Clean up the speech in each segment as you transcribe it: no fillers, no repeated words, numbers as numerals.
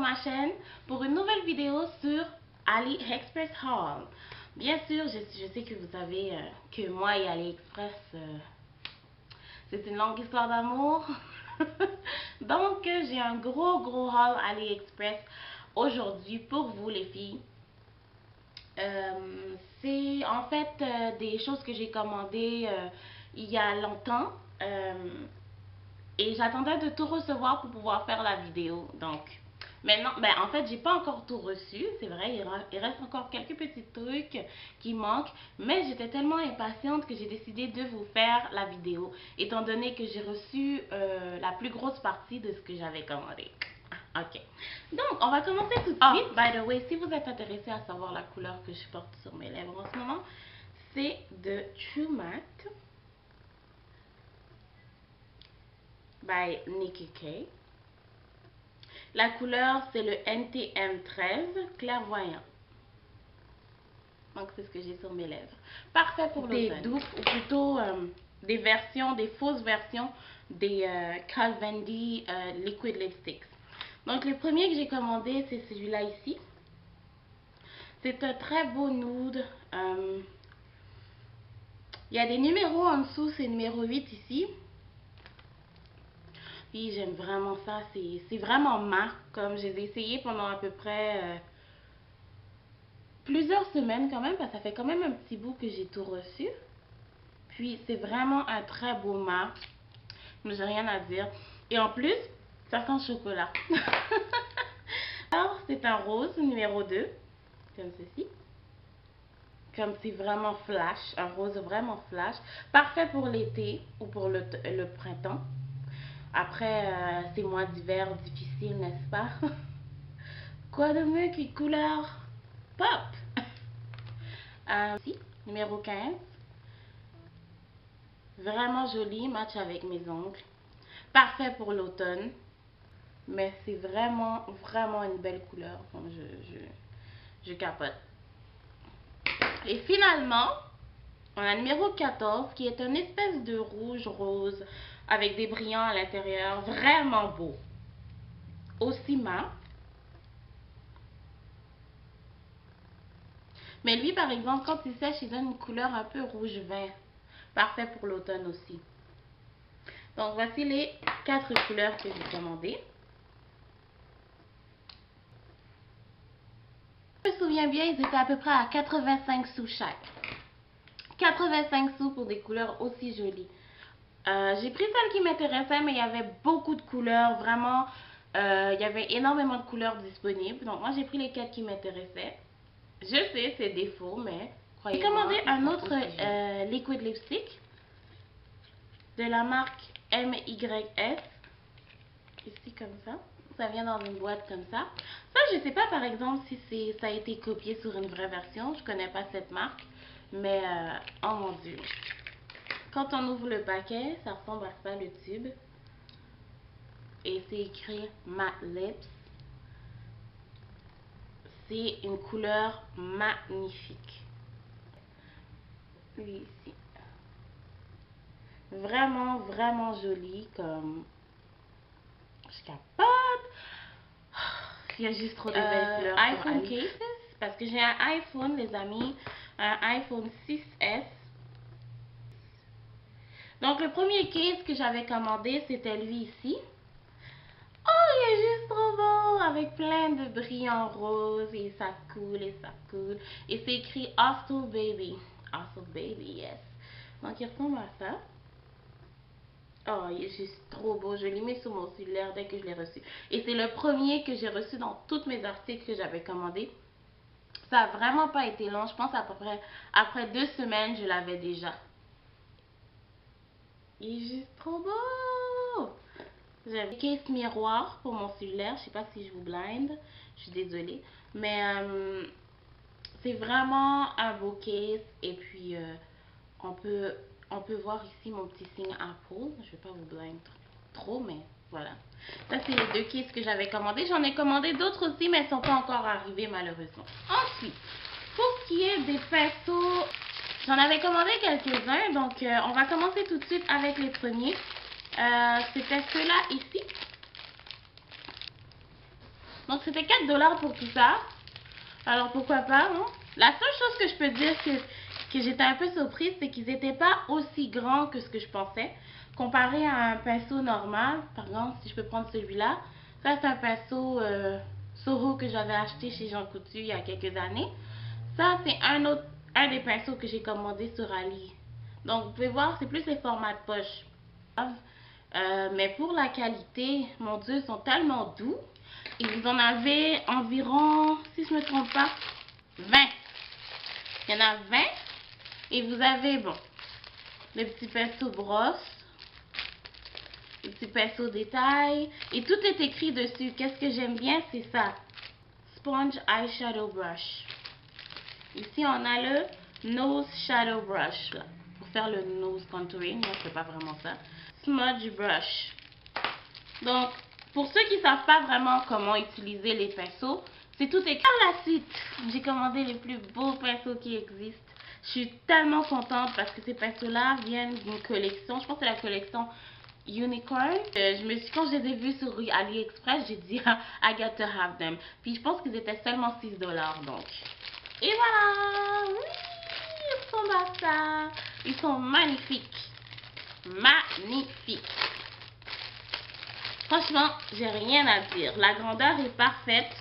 ma chaîne pour une nouvelle vidéo sur AliExpress Haul. Bien sûr, je sais que vous savez que moi et AliExpress, c'est une longue histoire d'amour. Donc, j'ai un gros haul AliExpress aujourd'hui pour vous les filles. C'est en fait des choses que j'ai commandées il y a longtemps. Et j'attendais de tout recevoir pour pouvoir faire la vidéo. Donc, maintenant, en fait, j'ai pas encore tout reçu. C'est vrai, il reste encore quelques petits trucs qui manquent. Mais j'étais tellement impatiente que j'ai décidé de vous faire la vidéo. Étant donné que j'ai reçu la plus grosse partie de ce que j'avais commandé. Ok. Donc, on va commencer tout de suite. By the way, si vous êtes intéressé à savoir la couleur que je porte sur mes lèvres en ce moment, c'est de True Matte by Nikki K. La couleur, c'est le NTM13 clairvoyant. Donc, c'est ce que j'ai sur mes lèvres. Parfait pour des dupes, ou plutôt des fausses versions des Calvin-D Liquid Lipsticks. Donc, le premier que j'ai commandé, c'est celui-là ici. C'est un très beau nude. Il y a des numéros en dessous, c'est numéro 8 ici. Puis j'aime vraiment ça, c'est vraiment mat, comme je les ai essayé pendant à peu près plusieurs semaines quand même, parce que ça fait quand même un petit bout que j'ai tout reçu. Puis c'est vraiment un très beau mat, j'ai rien à dire. Et en plus, ça sent chocolat. Alors c'est un rose numéro 2, comme ceci. Comme c'est vraiment flash, un rose vraiment flash. Parfait pour l'été ou pour le printemps. Après, ces mois d'hiver difficiles, n'est-ce pas? Quoi de mieux qu'une couleur pop? Ici, numéro 15. Vraiment joli, match avec mes ongles. Parfait pour l'automne. Mais c'est vraiment une belle couleur. Bon, je capote. Et finalement, on a numéro 14 qui est une espèce de rouge rose avec des brillants à l'intérieur. Vraiment beau. Aussi mat. Mais lui, par exemple, quand il sèche, il donne une couleur un peu rouge-vin. Parfait pour l'automne aussi. Donc, voici les 4 couleurs que j'ai commandées. Je me souviens bien, ils étaient à peu près à 85 sous chaque. 85 sous pour des couleurs aussi jolies. J'ai pris celle qui m'intéressait, mais il y avait beaucoup de couleurs. Vraiment, il y avait énormément de couleurs disponibles. Donc, moi, j'ai pris les 4 qui m'intéressaient. Je sais, c'est défaut, mais j'ai commandé un autre liquid lipstick de la marque MYS. Ici, comme ça. Ça vient dans une boîte comme ça. Ça, je sais pas, par exemple, si ça a été copié sur une vraie version. Je connais pas cette marque. Mais, oh mon Dieu. Quand on ouvre le paquet, ça ressemble à ça, le tube. Et c'est écrit Matte Lips. C'est une couleur magnifique. Lui ici. Vraiment joli, comme je capote. Il y a juste trop de belles fleurs. iPhone cases, parce que j'ai un iPhone, les amis, un iPhone 6S. Donc le premier case que j'avais commandé, c'était lui ici. Oh, il est juste trop beau, avec plein de brillants roses, et ça coule, et c'est écrit Hostel Baby. Hostel Baby, yes. Donc il ressemble à ça. Oh, il est juste trop beau. Je l'ai mis sur mon cellulaire dès que je l'ai reçu. Et c'est le premier que j'ai reçu dans tous mes articles que j'avais commandés. Ça n'a vraiment pas été long. Je pense à peu près après 2 semaines, je l'avais déjà. Il est juste trop beau. J'avais une case miroir pour mon cellulaire. Je sais pas si je vous blind. Je suis désolée. Mais c'est vraiment un beau case. Et puis, on peut voir ici mon petit signe Apple. Je vais pas vous blind trop, mais voilà. Ça, c'est les 2 cases que j'avais commandées. J'en ai commandé d'autres aussi, mais elles ne sont pas encore arrivées, malheureusement. Ensuite, pour ce qui est des pinceaux, j'en avais commandé quelques-uns. Donc, on va commencer tout de suite avec les premiers. C'était ceux-là ici. Donc c'était 4 $ pour tout ça. Alors pourquoi pas, non? La seule chose que je peux dire que j'étais un peu surprise, c'est qu'ils n'étaient pas aussi grands que ce que je pensais. Comparé à un pinceau normal, par exemple, si je peux prendre celui-là. Ça, c'est un pinceau Soro que j'avais acheté chez Jean Coutu il y a quelques années. Ça, c'est un des pinceaux que j'ai commandé sur Ali. Donc, vous pouvez voir, c'est plus les formats de poche. Mais pour la qualité, mon Dieu, ils sont tellement doux. Et vous en avez environ, si je ne me trompe pas, 20. Il y en a 20. Et vous avez, bon, le petit pinceau brosse, le petit pinceau détail. Et tout est écrit dessus. Qu'est-ce que j'aime bien, c'est ça. Sponge Eyeshadow Brush. Ici, on a le Nose Shadow Brush, là, pour faire le nose contouring. Moi, c'est pas vraiment ça. Smudge Brush. Donc, pour ceux qui ne savent pas vraiment comment utiliser les pinceaux, c'est tout écrit. Par la suite, j'ai commandé les plus beaux pinceaux qui existent. Je suis tellement contente parce que ces pinceaux-là viennent d'une collection. Je pense que c'est la collection Unicorn. Quand je les ai vus sur AliExpress, j'ai dit I got to have them. Puis je pense qu'ils étaient seulement 6 $. Donc. Et voilà! Oui! Ils ressemblent à ça. Ils sont magnifiques. Magnifiques. Franchement, j'ai rien à dire. La grandeur est parfaite.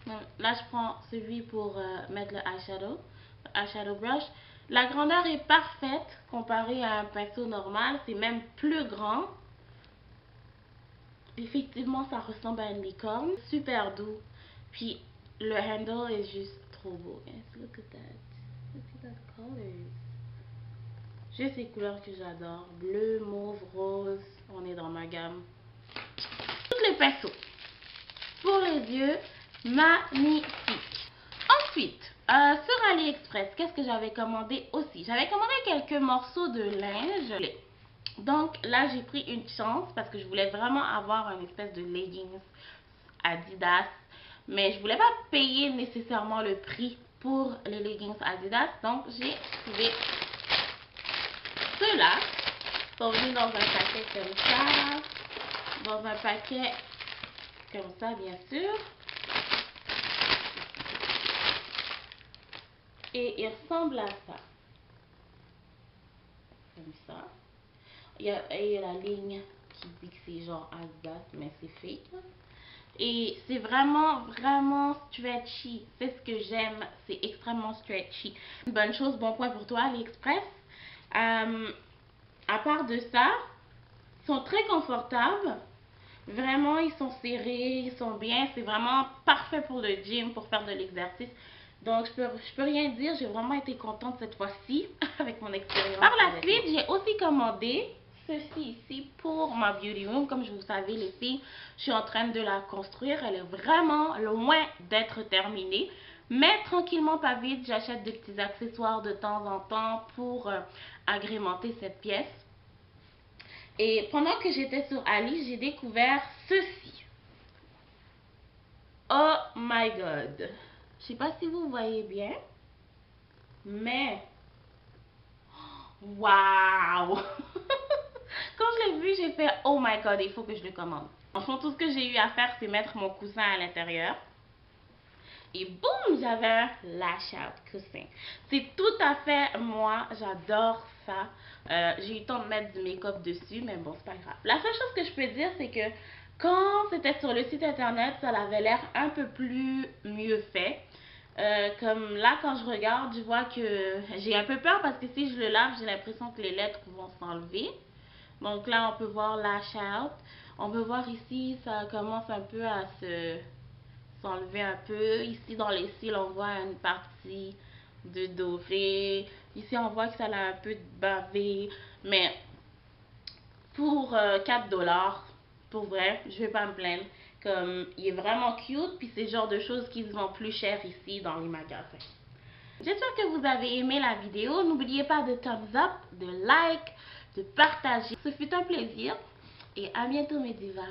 Donc, là, je prends celui pour mettre le eyeshadow brush. La grandeur est parfaite comparée à un pinceau normal. C'est même plus grand. Effectivement, ça ressemble à une licorne. Super doux. Puis, le handle est juste trop beau. Yes, look at that. Look at that colors. J'ai ces couleurs que j'adore. Bleu, mauve, rose. On est dans ma gamme. Tous les pinceaux. Pour les yeux, magnifique. Ensuite, sur AliExpress, qu'est-ce que j'avais commandé aussi? J'avais commandé quelques morceaux de linge. Donc là, j'ai pris une chance parce que je voulais vraiment avoir une espèce de leggings Adidas. Mais je voulais pas payer nécessairement le prix pour les leggings Adidas. Donc j'ai trouvé ceux-là. Ils sont venus dans un paquet comme ça. Dans un paquet comme ça, bien sûr. Et il ressemble à ça. Comme ça. Il y a la ligne qui dit que c'est genre Adidas, mais c'est fake. Et c'est vraiment, vraiment stretchy. C'est ce que j'aime. C'est extrêmement stretchy. Une bonne chose, bon point pour toi, AliExpress. À part de ça, ils sont très confortables. Vraiment, ils sont serrés, ils sont bien. C'est vraiment parfait pour le gym, pour faire de l'exercice. Donc, je peux rien dire. J'ai vraiment été contente cette fois-ci avec mon expérience. Par la suite, j'ai aussi commandé ceci ici pour ma beauty room. Comme je vous savez, les filles, je suis en train de la construire. Elle est vraiment loin d'être terminée. Mais tranquillement, pas vite, j'achète des petits accessoires de temps en temps pour agrémenter cette pièce. Et pendant que j'étais sur Ali, j'ai découvert ceci. Oh my god. Je sais pas si vous voyez bien. Mais... Waouh. Quand je l'ai vu, j'ai fait oh my god, il faut que je le commande. Franchement, tout ce que j'ai eu à faire, c'est mettre mon coussin à l'intérieur. Et boum, j'avais un lash out coussin. C'est tout à fait moi, j'adore ça. J'ai eu le temps de mettre du make-up dessus, mais bon, c'est pas grave. La seule chose que je peux dire, c'est que quand c'était sur le site internet, ça avait l'air un peu plus mieux fait. Comme là, quand je regarde, je vois que j'ai un peu peur parce que si je le lave, j'ai l'impression que les lettres vont s'enlever. Donc là, on peut voir lash out. On peut voir ici, ça commence un peu à s'enlever un peu. Ici, dans les cils, on voit une partie de doré. Ici, on voit que ça a un peu bavé. Mais pour 4 $, pour vrai, je vais pas me plaindre. Comme, il est vraiment cute. Puis c'est le genre de choses qui se vendent plus cher ici dans les magasins. J'espère que vous avez aimé la vidéo. N'oubliez pas de thumbs up, de like, de partager. Ce fut un plaisir. Et à bientôt mes divas.